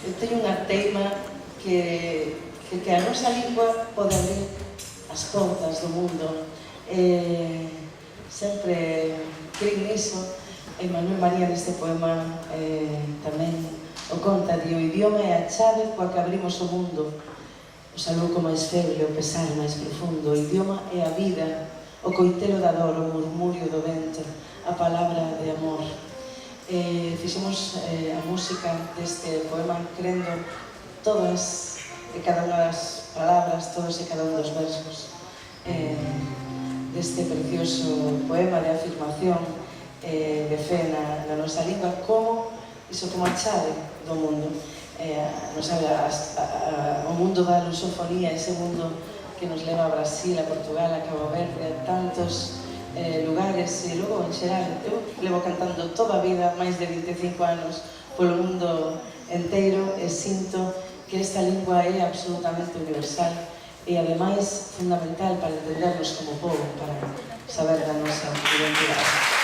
Eu teño unha teima que a nosa lingua pode abrir as portas do mundo. Sempre creo niso, e Manuel María neste poema tamén o conta, di: o idioma é a chave coa que abrimos o mundo, o saluco máis feble, o pesar máis profundo. O idioma é a vida, o coitelo da dor, o murmurio do vento, a palabra de amor. Fixemos a música deste poema crendo todas e cada unha das palabras, todos e cada un dos versos deste precioso poema de afirmación de fe na nosa lingua como a chave do mundo. O mundo da lusofonía, ese mundo que nos leva a Brasil, a Portugal, a Cabo Verde, a tantos lugares, e logo, en xeral, eu levo cantando toda a vida, máis de 25 anos, polo mundo enteiro, e sinto que esta lingua é absolutamente universal e, ademais, fundamental para entendernos como povo, para saber da nosa identidade.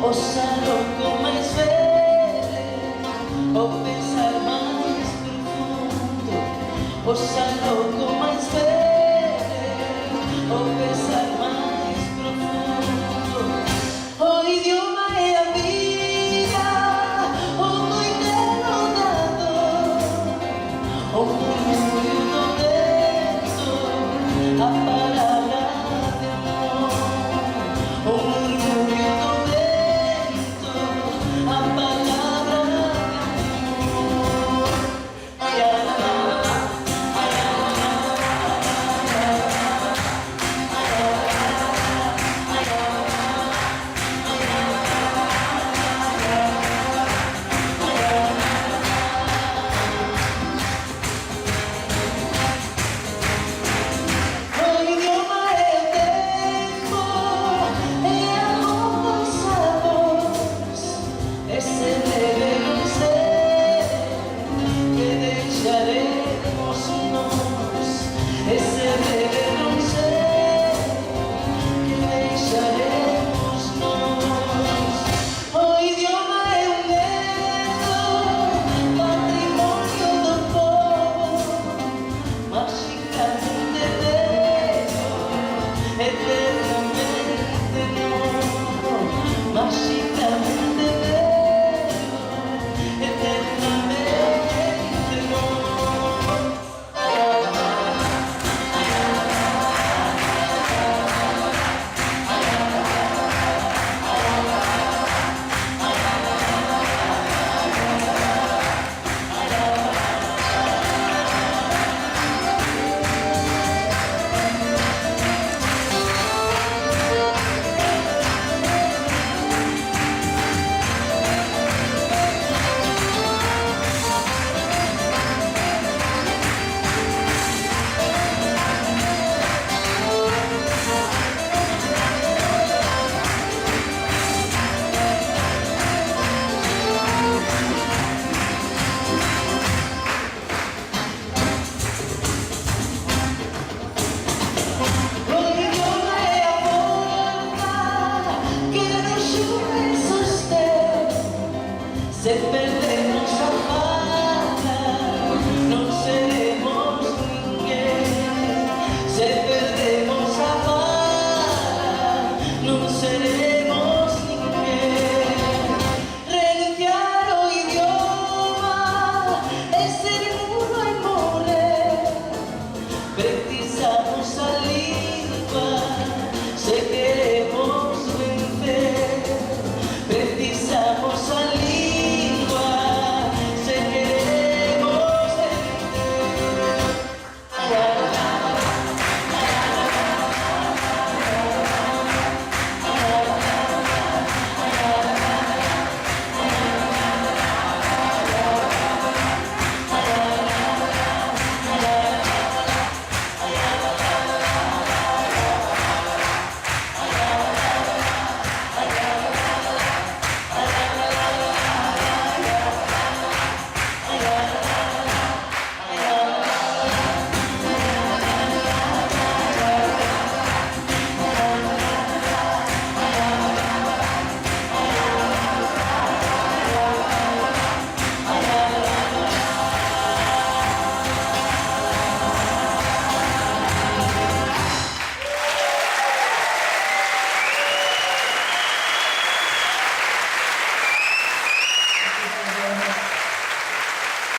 O saluco máis fele, o pesar máis profundo. O saluco máis fele, o pesar máis profundo. O idioma é a vida, o coitelo da dor, o murmurio do vento, a palabra de amor. O murmurio do se perde